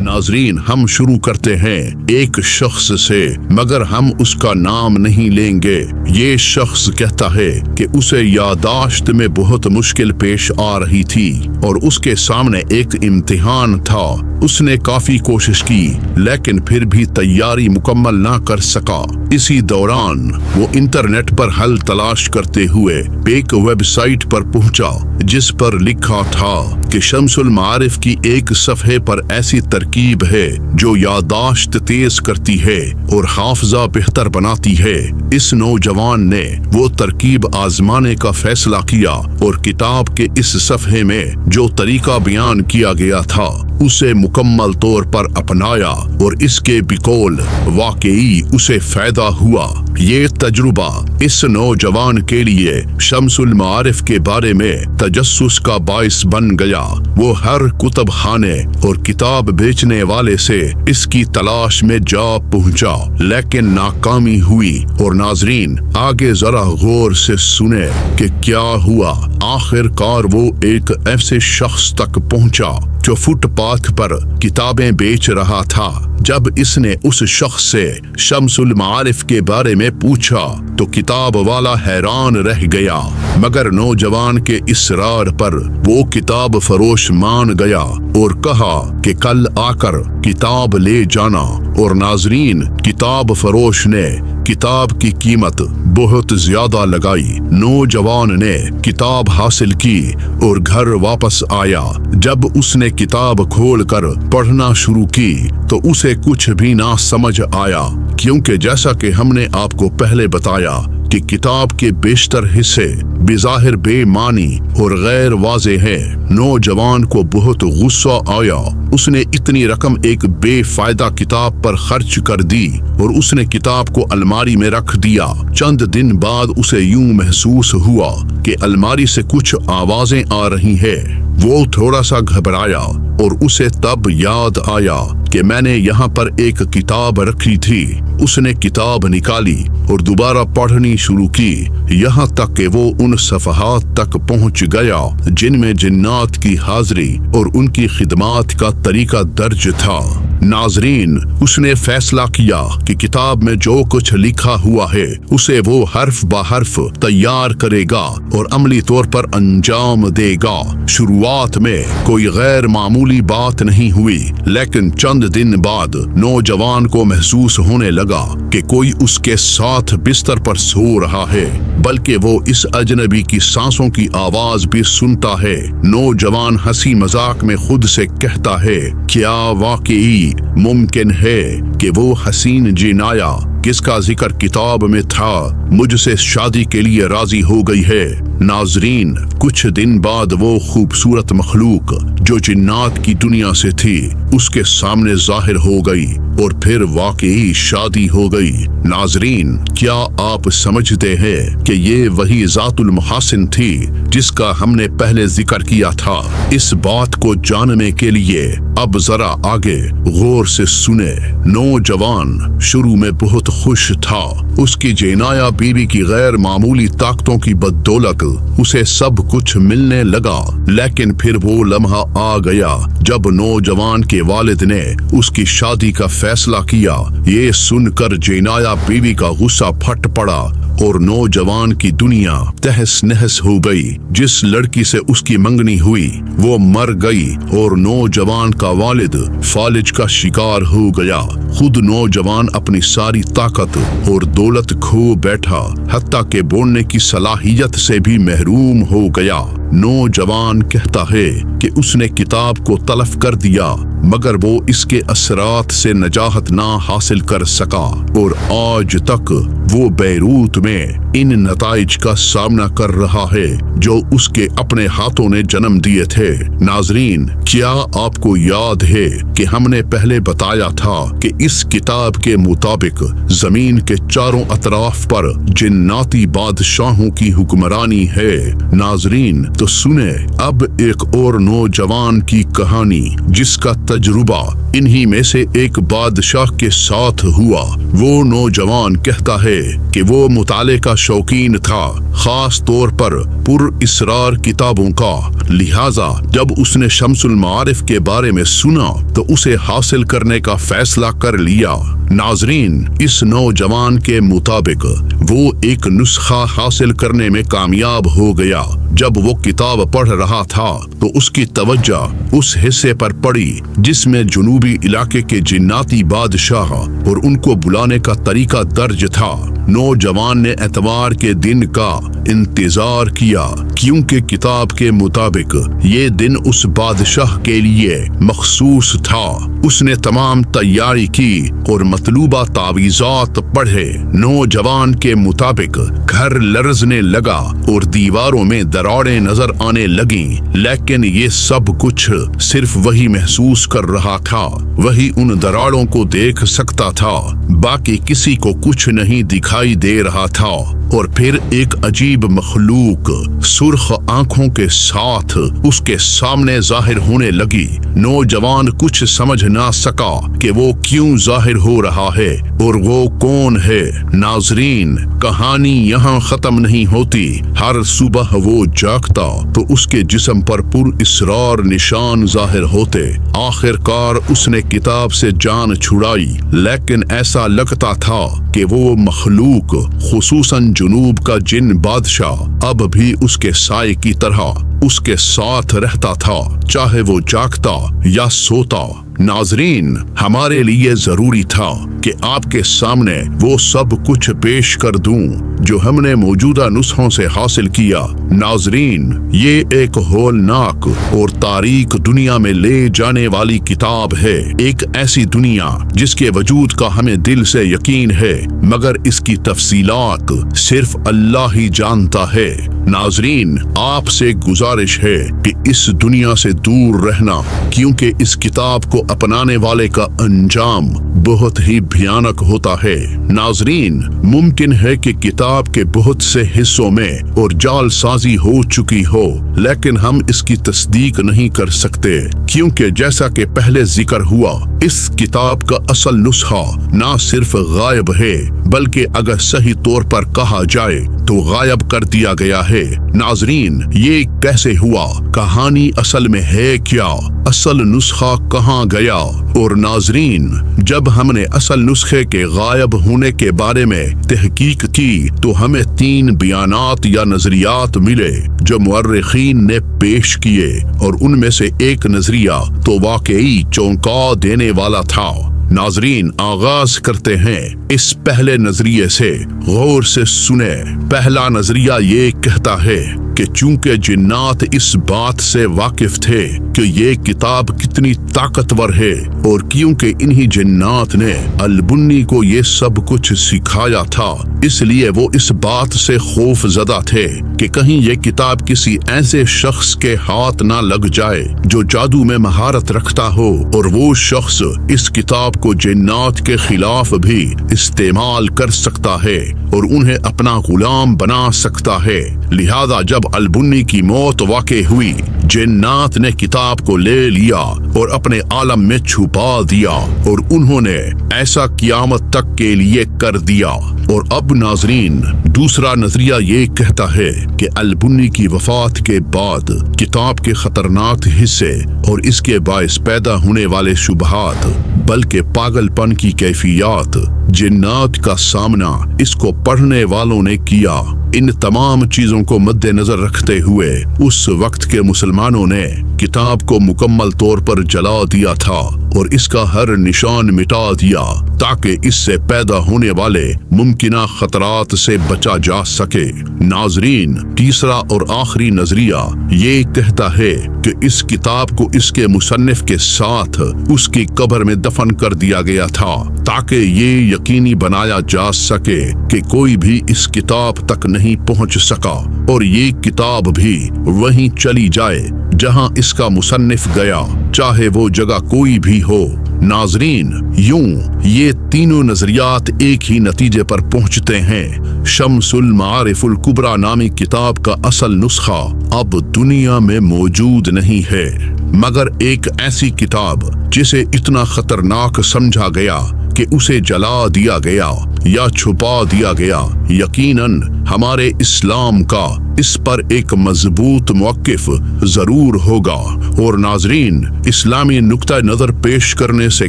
नाजरीन, हम शुरू करते हैं एक शख्स से, मगर हम उसका नाम नहीं लेंगे। ये शख्स कहता है कि उसे यादाश्त में बहुत मुश्किल पेश आ रही थी और उसके सामने एक इम्तिहान था। उसने काफी कोशिश की लेकिन फिर भी तैयारी मुकम्मल ना कर सका। इसी दौरान वो इंटरनेट पर हल तलाश करते हुए एक वेबसाइट पर पहुंचा जिस पर लिखा था कि शम्सुल मारिफ की एक सफ़हे पर ऐसी तरकीब है जो यादाश्त तेज करती है और हाफजा बेहतर बनाती है। इस नौजवान ने वो तरकीब आजमाने का फैसला किया और किताब के इस सफ़हे में जो तरीका बयान किया गया था उसे मुकम्मल तौर पर अपनाया और इसके बिकौल वाकई उसे फायदा हुआ। ये तजुर्बा इस नौजवान के लिए शम्सुल मारिफ के बारे में तजस्सुस का बाइस बन गया। वो हर कुतुब खाने और किताब बेचने वाले से इसकी तलाश में जा पहुंचा लेकिन नाकामी हुई। और नाजरीन, आगे जरा गौर से सुने कि क्या हुआ। आखिरकार वो एक ऐसे शख्स तक पहुंचा जो फुटपाथ पर किताबें बेच रहा था। जब इसने उस शख्स से शम्सुल मारिफ के बारे में पूछा तो किताब वाला हैरान रह गया, मगर नौजवान के इसरार पर वो किताब फरोश मान गया और कहा कि कल आकर किताब ले जाना। और नाजरीन, किताब फरोश ने किताब की कीमत बहुत ज्यादा लगाई। नौजवान ने किताब हासिल की और घर वापस आया। जब उसने किताब खोलकर पढ़ना शुरू की तो उसे कुछ भी ना समझ आया, क्योंकि जैसा कि हमने आपको पहले बताया कि किताब के बेशतर हिस्से बेज़ाहिर बेमानी और गैर वाज़े हैं। नौजवान को बहुत गुस्सा आया। उसने इतनी रकम एक बेफायदा किताब पर खर्च कर दी और उसने किताब को अलमारी में रख दिया। चंद दिन बाद उसे यूं महसूस हुआ कि अलमारी से कुछ आवाजें आ रही हैं। वो थोड़ा सा घबराया और उसे तब याद आया कि मैंने यहाँ पर एक किताब रखी थी। उसने किताब निकाली और दोबारा पढ़नी शुरू की, यहाँ तक कि वो उन सफ़हात तक पहुँच गया जिनमें जिन्नात की हाजिरी और उनकी खिदमात का तरीका दर्ज था। नाजरीन, उसने फैसला किया कि किताब में जो कुछ लिखा हुआ है उसे वो हर्फ ब हर्फ तैयार करेगा और अमली तौर पर अंजाम देगा। शुरुआत में कोई गैर मामूली बात नहीं हुई, लेकिन चंद दिन बाद नौजवान को महसूस होने लगा कि कोई उसके साथ बिस्तर पर सो रहा है, बल्कि वो इस अजनबी की सांसों की आवाज भी सुनता है। नौजवान हंसी मजाक में खुद से कहता है, क्या वाकई मुमकिन है कि वो हसीन जिनाया किसका जिक्र किताब में था मुझसे शादी के लिए राजी हो गई है। नाजरीन, कुछ दिन बाद वो खूबसूरत मखलूक जो जिन्नात की दुनिया से थी उसके सामने जाहिर हो गई और फिर वाकई शादी हो गई। नाजरीन, क्या आप समझते हैं कि ये वही जातुल मुहासिन थी जिसका हमने पहले जिक्र किया था। इस बात को जानने के लिए अब जरा आगे गौर से सुने। नौजवान शुरू में बहुत खुश था। उसकी जेनाया बीवी की गैर मामूली ताकतों की बदौलत उसे सब कुछ मिलने लगा, लेकिन फिर वो लम्हा आ गया जब नौजवान के वालिद ने उसकी शादी का फैसला किया। ये सुनकर जेनाया बीवी का गुस्सा फट पड़ा और नौजवान की दुनिया तहस नहस हो गई। जिस लड़की से उसकी मंगनी हुई वो मर गई और नौजवान का वालिद फालिज का शिकार हो गया। खुद नौजवान अपनी सारी ताकत और दौलत खो बैठा, हत्ता के बोलने की सलाहियत से भी महरूम हो गया। नौजवान कहता है कि उसने किताब को तलफ कर दिया मगर वो इसके असरात से नजाहत ना हासिल कर सका और आज तक वो बैरूत में इन नताइज का सामना कर रहा है जो उसके अपने हाथों ने जन्म दिए थे। नाजरीन, क्या आपको याद है कि हमने पहले बताया था कि इस किताब के मुताबिक जमीन के चारों अतराफ पर जिन्नाती बादशाहों की हुक्मरानी है। नाजरीन, तो सुने अब एक और नौजवान की कहानी जिसका तजुर्बा इन्हीं में से एक बादशाह के साथ हुआ। वो नौजवान कहता है कि वो मुताले का शौकीन था, खास तौर पर पुर-इसरार किताबों का। लिहाजा जब उसने शम्सुल मारिफ के बारे में सुना तो उसे हासिल करने का फैसला कर लिया। नाजरीन, इस नौजवान के मुताबिक वो एक नुस्खा हासिल करने में कामयाब हो गया। जब वो किताब पढ़ रहा था तो उसकी तवज्जो उस हिस्से पर पड़ी जिसमें जुनूबी इलाके के जिन्नाती बादशाह और उनको बुलाने का तरीका दर्ज था। नौजवान ने एतवार के दिन का इंतजार किया क्योंकि किताब के मुताबिक ये दिन उस बादशाह के लिए मखसूस था। उसने तमाम तैयारी की और मतलूबा तावीज़ात पढ़े। नौजवान के मुताबिक घर लरजने लगा और दीवारों में दरारें नजर आने लगी, लेकिन ये सब कुछ सिर्फ वही महसूस कर रहा था, वही उन दरारों को देख सकता था, बाकी किसी को कुछ नहीं दिखाई दे रहा था। और फिर एक अजीब मखलूक सुर्ख आंखों के साथ उसके सामने जाहिर होने लगी। नौजवान कुछ समझ ना सका कि वो क्यों जाहिर हो रहा है और वो कौन है। नाजरीन, कहानी यहाँ खत्म नहीं होती। हर सुबह वो जागता तो उसके जिस्म पर पुर-इसरार निशान जाहिर होते। आखिरकार उसने किताब से जान छुड़ाई, लेकिन ऐसा लगता था कि वो मखलूक, खुसूसन जुनूब का जिन बादशाह, अब भी उसके साए की तरह उसके साथ रहता था, चाहे वो जागता या सोता। नाजरीन, हमारे लिए जरूरी था कि आपके सामने वो सब कुछ पेश कर दूं जो हमने मौजूदा नुस्खों से हासिल किया। नाजरीन, ये एक होलनाक और तारीक दुनिया में ले जाने वाली किताब है। एक ऐसी दुनिया जिसके वजूद का हमें दिल से यकीन है, मगर इसकी तफसीलात सिर्फ अल्लाह ही जानता है। नाजरीन, आपसे गुजारिश है कि इस दुनिया से दूर रहना, क्योंकि इस किताब को अपनाने वाले का अंजाम बहुत ही भयानक होता है। नाजरीन, मुमकिन है कि किताब के बहुत से हिस्सों में और जालसाजी हो चुकी हो, लेकिन हम इसकी तस्दीक नहीं कर सकते, क्योंकि जैसा कि पहले जिक्र हुआ, इस किताब का असल नुस्खा ना सिर्फ गायब है, बल्कि अगर सही तौर पर कहा जाए तो गायब कर दिया गया है। नाजरीन, ये कैसे हुआ? कहानी असल में है क्या? असल नुस्खा कहाँ गया? और नाजरीन, जब हमने असल नुस्खे के गायब होने के बारे में तहकीक की तो हमें 3 बयानात या नजरियात मिले जो मुअर्रिखीन ने पेश किए, और उनमें से एक नजरिया तो वाकई चौंका देने वाला था। नाजरीन, आगाज करते हैं इस पहले नजरिए से। गौर से सुने। पहला नजरिया ये कहता है کہ چونکہ جنات اس بات سے واقف تھے کہ یہ کتاب کتنی طاقتور ہے اور کیونکہ انہی جنات نے البنی کو یہ سب کچھ سکھایا تھا، اس لیے وہ اس بات سے خوف زدہ تھے کہ کہیں یہ کتاب کسی ایسے شخص کے ہاتھ نہ لگ جائے جو جادو میں مہارت رکھتا ہو، اور وہ شخص اس کتاب کو جنات کے خلاف بھی استعمال کر سکتا ہے اور انہیں اپنا غلام بنا سکتا ہے۔ لہذا جب البنی کی موت واقع ہوئی، جنات نے کتاب کو لے لیا اور اپنے عالم میں چھپا دیا، اور انہوں نے ایسا قیامت تک کے لیے کر دیا۔ اور اب ناظرین، دوسرا نظریہ یہ کہتا ہے کہ البنی کی وفات کے بعد کتاب کے خطرناک حصے اور اس کے باعث پیدا ہونے والے شبہات بلکہ پاگل پن کی کیفیات جنات کا سامنا اس کو پڑھنے والوں نے کیا۔ ان تمام چیزوں کو مد نظر رکھتے ہوئے اس وقت کے مسلمانوں نے کتاب کو مکمل طور پر جلا دیا تھا اور اس کا ہر نشان مٹا دیا تاکہ اس سے پیدا ہونے والے ممکنہ خطرات سے بچا جا سکے۔ ناظرین، تیسرا اور آخری نظریہ یہ کہتا ہے کہ اس کتاب کو اس کے مصنف کے ساتھ اس کی قبر میں دفن کر دیا گیا تھا تاکہ یہ یقینی بنایا جا سکے کہ کوئی بھی اس کتاب تک نہیں پہنچ سکا اور یہ کتاب بھی وہیں چلی جائے جہاں اس کا مصنف گیا، چاہے وہ جگہ کوئی بھی ہو۔ ناظرین، یوں یہ تینوں نظریات ایک ہی نتیجے پر پہنچتے ہیں۔ شمس المعارف الکبریٰ نامی کتاب کا اصل نسخہ اب دنیا میں موجود نہیں ہے، مگر ایک ایسی کتاب جسے اتنا خطرناک سمجھا گیا کہ اسے جلا دیا گیا یا چھپا دیا گیا، یقیناً ہمارے اسلام کا اس پر ایک مضبوط موقف ضرور ہوگا۔ اور ناظرین، اسلامی نقطہ نظر پیش کرنے سے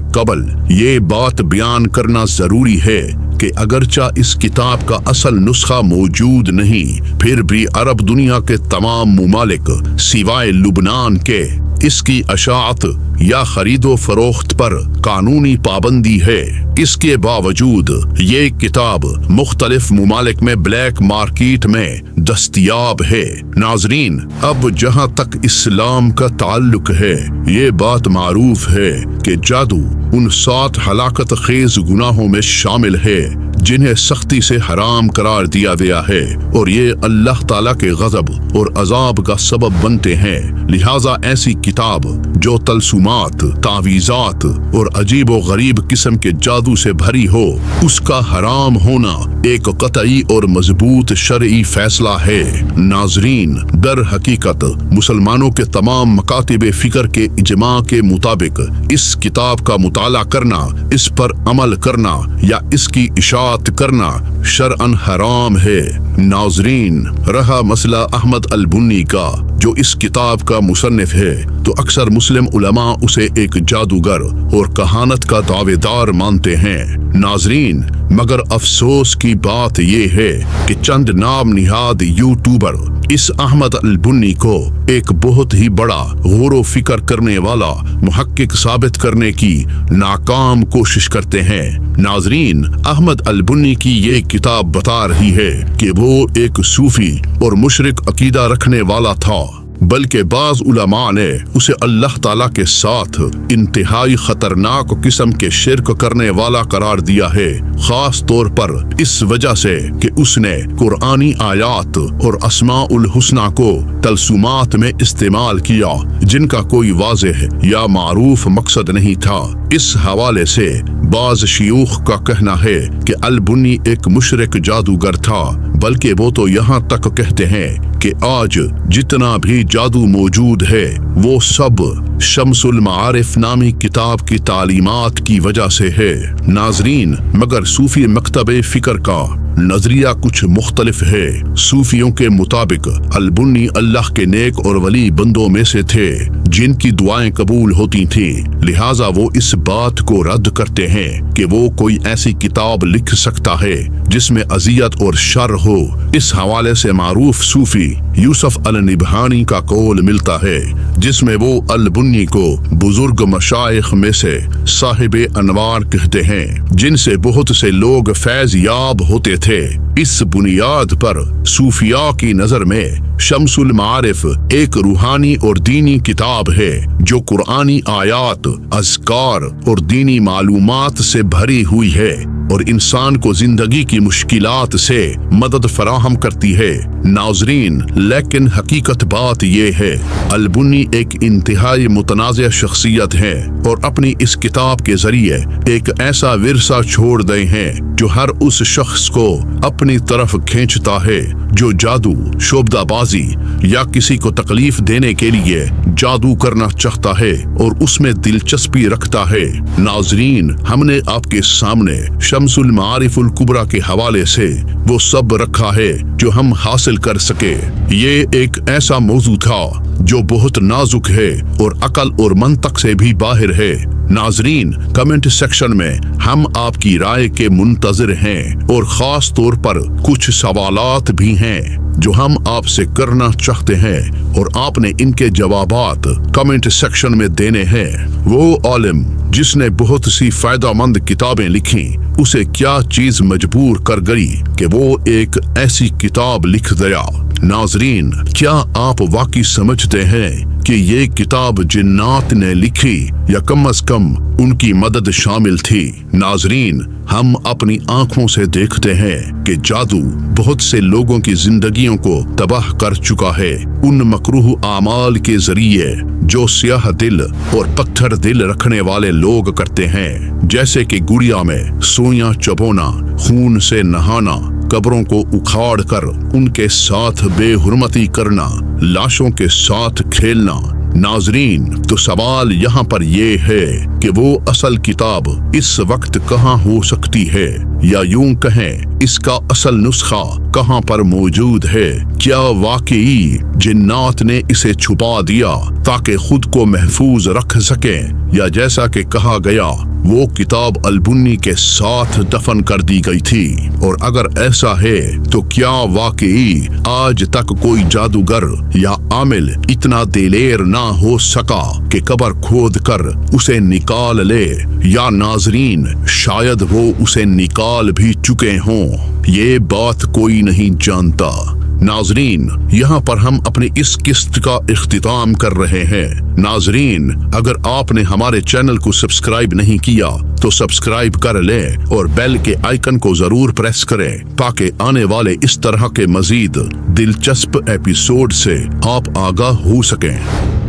قبل یہ بات بیان کرنا ضروری ہے کہ اگرچہ اس کتاب کا اصل نسخہ موجود نہیں، پھر بھی عرب دنیا کے تمام ممالک سوائے لبنان کے اس کی اشاعت یا خرید و فروخت پر قانونی پابندی ہے۔ اس کے باوجود یہ کتاب مختلف ممالک میں بلیک مارکیٹ میں دستیاب ہے۔ ناظرین، اب جہاں تک اسلام کا تعلق ہے، یہ بات معروف ہے کہ جادو ان 7 ہلاکت خیز گناہوں میں شامل ہے جنہیں سختی سے حرام قرار دیا گیا ہے، اور یہ اللہ تعالیٰ کے غضب اور عذاب کا سبب بنتے ہیں۔ لہٰذا ایسی کتاب جو تلسمات، تعویذات اور عجیب و غریب قسم کے جادو سے بھری ہو، اس کا حرام ہونا ایک قطعی اور مضبوط شرعی فیصلہ ہے۔ ناظرین، در حقیقت مسلمانوں کے تمام مکاتب فکر کے اجماع کے مطابق اس کتاب کا مطالعہ کرنا، اس پر عمل کرنا یا اس کی اشاعت کرنا شرعاً حرام ہے۔ ناظرین، رہا مسئلہ احمد البنی کا جو اس کتاب کا مصنف ہے، تو اکثر مسلم علماء اسے ایک جادوگر اور کہانت کا دعوے دار مانتے ہیں۔ ناظرین، مگر افسوس کی بات یہ ہے کہ چند نام نہاد یوٹیوبر اس احمد البنی کو ایک بہت ہی بڑا غور و فکر کرنے والا محقق ثابت کرنے کی ناکام کوشش کرتے ہیں۔ ناظرین، احمد البنی کی یہ کتاب بتا رہی ہے کہ وہ ایک صوفی اور مشرک عقیدہ رکھنے والا تھا، بلکہ بعض علماء نے اسے اللہ تعالیٰ کے ساتھ انتہائی خطرناک قسم کے شرک کرنے والا قرار دیا ہے، خاص طور پر اس وجہ سے کہ اس نے قرآنی آیات اور اسماء الحسنہ کو تلسمات میں استعمال کیا جن کا کوئی واضح یا معروف مقصد نہیں تھا۔ اس حوالے سے بعض شیوخ کا کہنا ہے کہ البنی ایک مشرک جادوگر تھا، بلکہ وہ تو یہاں تک کہتے ہیں کہ آج جتنا بھی جادو موجود ہے وہ سب شمس المعارف نامی کتاب کی تعلیمات کی وجہ سے ہے۔ ناظرین، مگر صوفی مکتب فکر کا نظریہ کچھ مختلف ہے۔ صوفیوں کے مطابق البنی اللہ کے نیک اور ولی بندوں میں سے تھے جن کی دعائیں قبول ہوتی تھیں، لہٰذا وہ اس بات کو رد کرتے ہیں کہ وہ کوئی ایسی کتاب لکھ سکتا ہے جس میں اذیت اور شر ہو۔ اس حوالے سے معروف صوفی یوسف النبہانی کا قول ملتا ہے جس میں وہ البنی کو بزرگ مشائخ میں سے صاحب انوار کہتے ہیں جن سے بہت سے لوگ فیض یاب ہوتے تھے۔ اس بنیاد پر صوفیاء کی نظر میں शम्सुल मारिफ एक रूहानी और दीनी किताब है जो कुरानी आयात, अज़कार और दीनी मालूमात से भरी हुई है और इंसान को जिंदगी की मुश्किलात से मदद फराहम करती है। नाज़रीन, लेकिन हकीकत बात यह है, अल-बुन्नी एक इंतहाई मुतनाज़िया शख्सियत है और अपनी इस किताब के जरिए एक ऐसा विरसा छोड़ गए हैं जो हर उस शख्स को अपनी तरफ खींचता है जो जादू, शोबदाबाजी या किसी को तकलीफ देने के लिए जादू करना चाहता है और उसमें दिलचस्पी रखता है। नाज़रीन, हमने आपके सामने शम्सुल मारिफुल कुबरा के हवाले से वो सब रखा है जो हम हासिल कर सके। ये एक ऐसा मौजू था जो बहुत नाजुक है और अकल और मंतक से भी बाहर है। नाजरीन, कमेंट सेक्शन में हम आपकी राय के मुंतज़िर हैं और ख़ास तौर पर कुछ सवालात भी हैं जो हम आपसे करना चाहते हैं और आपने इनके जवाबात कमेंट सेक्शन में देने हैं। वो आलिम जिसने बहुत सी फायदामंद किताबें लिखी, उसे क्या चीज मजबूर कर गई कि वो एक ऐसी किताब लिख गया? नाजरीन, क्या आप वाकई समझते हैं कि ये किताब जिन्नात ने लिखी या कम अज कम उनकी मदद शामिल थी? नाजरीन, हम अपनी आंखों से देखते हैं कि जादू बहुत से लोगों की जिंदगियों को तबाह कर चुका है उन मकरूह आमाल के जरिए जो स्याह दिल और पत्थर दिल रखने वाले लोग करते हैं, जैसे कि गुड़िया में सुइयां चबोना, खून से नहाना, कब्रों को उखाड़ कर उनके साथ बेहुरमती करना, लाशों के साथ खेलना। नाजरीन, तो सवाल यहाँ पर ये है कि वो असल किताब इस वक्त कहाँ हो सकती है, या यूं कहें इसका असल नुस्खा कहाँ पर मौजूद है? क्या वाकई जिन्नात ने इसे छुपा दिया ताकि खुद को महफूज रख सके, या जैसा कि कहा गया वो किताब अल-बुन्नी के साथ दफन कर दी गई थी? और अगर ऐसा है तो क्या वाकई आज तक कोई जादूगर या आमिल इतना दिलेर ना हो सका कि कब्र खोद कर उसे निकाल ले, या नाजरीन शायद वो उसे निकाल भी चुके हों? ये बात कोई नहीं जानता। नाजरीन, यहाँ पर हम अपनी इस किस्त का इख्तिताम कर रहे हैं। नाजरीन, अगर आपने हमारे चैनल को सब्सक्राइब नहीं किया तो सब्सक्राइब कर लें और बेल के आइकन को जरूर प्रेस करें ताकि आने वाले इस तरह के मजीद दिलचस्प एपिसोड से आप आगाह हो सकें।